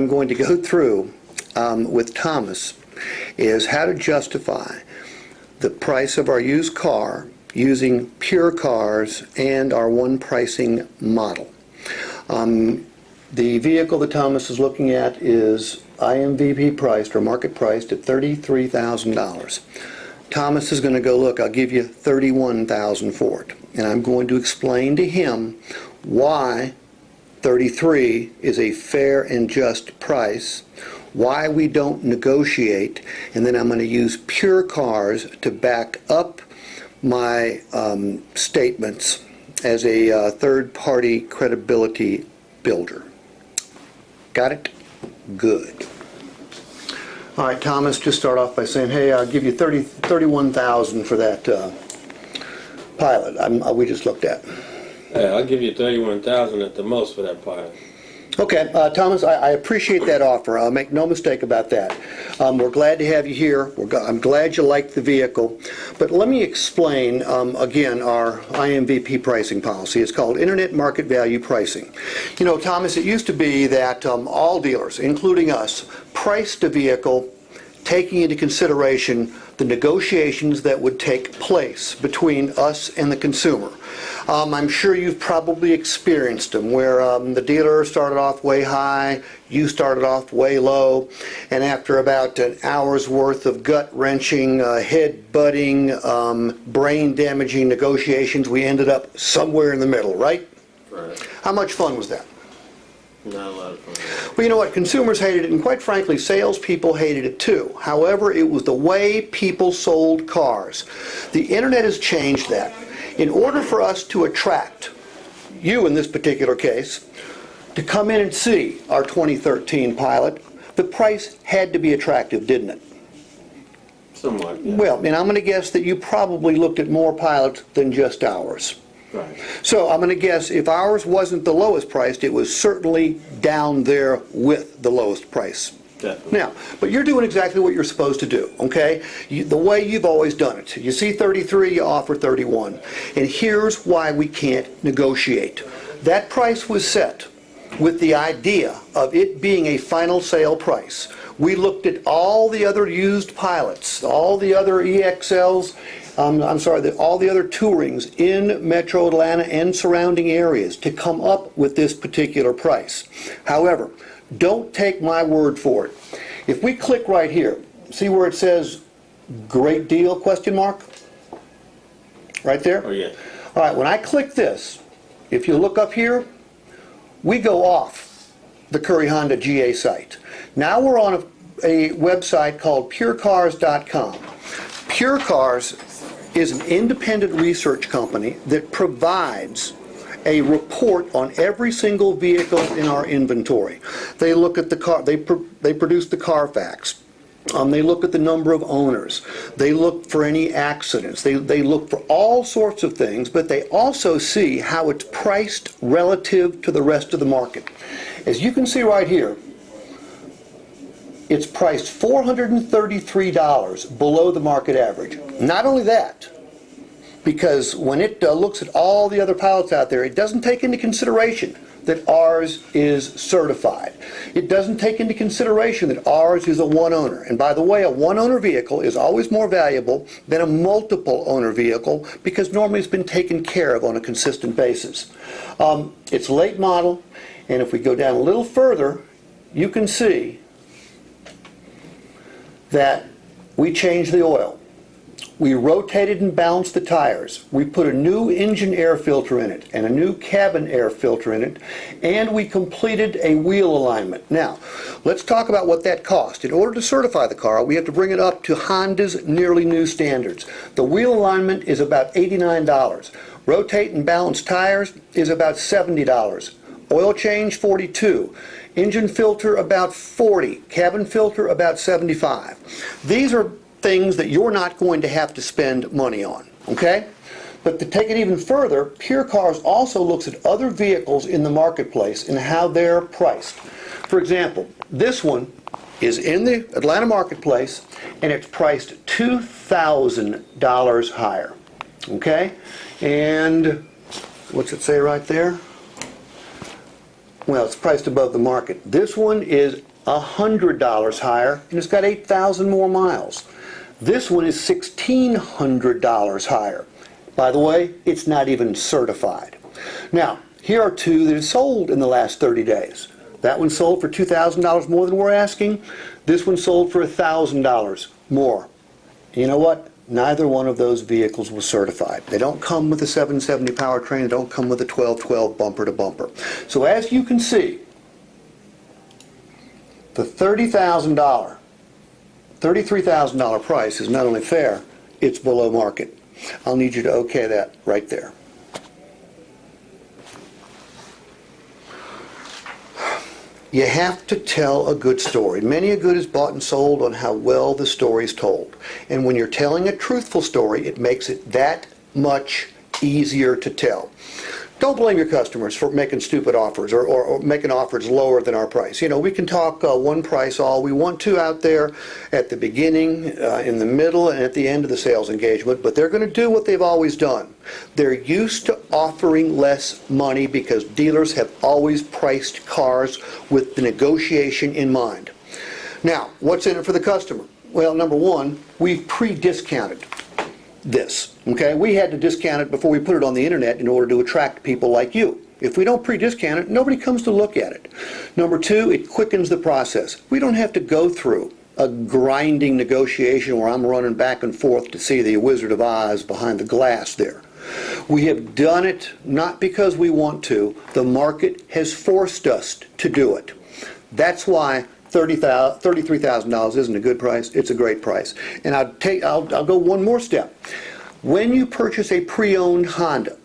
I'm going to go through with Thomas is how to justify the price of our used car using PureCars and our one pricing model. The vehicle that Thomas is looking at is IMVP priced or market priced at $33,000. Thomas is going to go, look, I'll give you $31,000 for it, and I'm going to explain to him why 33 is a fair and just price, why we don't negotiate, and then I'm going to use PureCars to back up my statements as a third-party credibility builder. Got it? Good. All right, Thomas, just start off by saying, hey, I'll give you $31,000 for that pilot we just looked at. Yeah, I'll give you $31,000 at the most for that pilot. Okay, Thomas, I appreciate that offer. I'll make no mistake about that. We're glad to have you here. I'm glad you like the vehicle. But let me explain, again, our IMVP pricing policy. It's called Internet Market Value Pricing. You know, Thomas, it used to be that all dealers, including us, priced a vehicle taking into consideration the negotiations that would take place between us and the consumer. I'm sure you've probably experienced them where the dealer started off way high, you started off way low, and after about an hour's worth of gut-wrenching, head-butting, brain-damaging negotiations, we ended up somewhere in the middle, right? Right. How much fun was that? Not a lot of fun. Well, you know what? Consumers hated it, and quite frankly, salespeople hated it too. However, it was the way people sold cars. The Internet has changed that. In order for us to attract you, in this particular case, to come in and see our 2013 Pilot, the price had to be attractive, didn't it? Somewhat, yeah. Well, and I'm going to guess that you probably looked at more pilots than just ours. Right. So I'm going to guess if ours wasn't the lowest priced, it was certainly down there with the lowest price. Definitely. Now, but you're doing exactly what you're supposed to do, okay? The way you've always done it. You see 33, you offer 31. And here's why we can't negotiate. That price was set with the idea of it being a final sale price. We looked at all the other used pilots, all the other EXLs, all the other Tourings in Metro Atlanta and surrounding areas to come up with this particular price. However, don't take my word for it. If we click right here, see where it says great deal question mark? Right there? Oh, yeah. All right, when I click this, if you look up here, we go off the Curry Honda GA site. Now we're on a website called PureCars.com. PureCars is an independent research company that provides a report on every single vehicle in our inventory. They look at the car, they produce the Carfax. They look at the number of owners. They look for any accidents. They look for all sorts of things, but they also see how it's priced relative to the rest of the market. As you can see right here, it's priced $433 below the market average. Not only that, because when it looks at all the other pilots out there, it doesn't take into consideration that ours is certified. It doesn't take into consideration that ours is a one-owner. And by the way, a one-owner vehicle is always more valuable than a multiple-owner vehicle because normally it's been taken care of on a consistent basis. It's late model, and if we go down a little further, you can see that we changed the oil. We rotated and balanced the tires. We put a new engine air filter in it and a new cabin air filter in it, and we completed a wheel alignment. Now, let's talk about what that cost. In order to certify the car, we have to bring it up to Honda's nearly new standards. The wheel alignment is about $89. Rotate and balance tires is about $70. Oil change, $42. Engine filter, about $40. Cabin filter, about $75. These are things that you're not going to have to spend money on, okay? But to take it even further, PureCars also looks at other vehicles in the marketplace and how they're priced. For example, this one is in the Atlanta marketplace and it's priced $2,000 higher, okay? And what's it say right there? Well, it's priced above the market. This one is $100 higher, and it's got 8,000 more miles. This one is $1,600 higher. By the way, it's not even certified. Now, here are two that have sold in the last 30 days. That one sold for $2,000 more than we're asking. This one sold for $1,000 more. You know what? Neither one of those vehicles was certified. They don't come with a 770 powertrain. They don't come with a 1212 bumper to bumper. So as you can see, the $33,000 price is not only fair, it's below market. I'll need you to okay that right there. You have to tell a good story. Many a good is bought and sold on how well the story is told. And when you're telling a truthful story, it makes it that much easier to tell. Don't blame your customers for making stupid offers or making offers lower than our price. You know, we can talk one price all we want to out there at the beginning, in the middle, and at the end of the sales engagement, but they're going to do what they've always done. They're used to offering less money because dealers have always priced cars with the negotiation in mind. Now, what's in it for the customer? Well, number one, we've pre-discounted this. Okay, we had to discount it before we put it on the internet in order to attract people like you. If we don't pre-discount it, nobody comes to look at it. Number two, it quickens the process. We don't have to go through a grinding negotiation where I'm running back and forth to see the Wizard of Oz behind the glass there. We have done it not because we want to. The market has forced us to do it. That's why $33,000 isn't a good price. It's a great price. And I'll go one more step. When you purchase a pre-owned Honda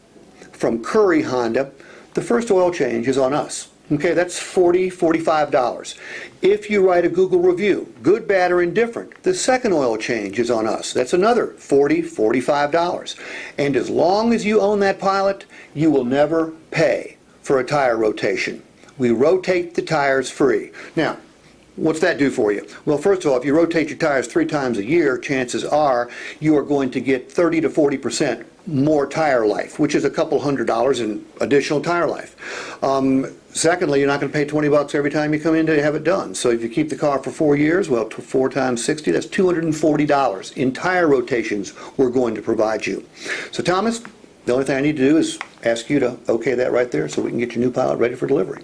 from Curry Honda, the first oil change is on us. Okay, that's $40, $45. If you write a Google review, good, bad, or indifferent, the second oil change is on us. That's another $40, $45. And as long as you own that Pilot, you will never pay for a tire rotation. We rotate the tires free. Now, what's that do for you? Well, first of all, if you rotate your tires 3 times a year, chances are you are going to get 30 to 40% more tire life, which is a couple $100 in additional tire life. Secondly, you're not going to pay $20 every time you come in to have it done. So if you keep the car for 4 years, well, 4 times 60, that's $240 in tire rotations we're going to provide you. So Thomas, the only thing I need to do is ask you to okay that right there so we can get your new Pilot ready for delivery.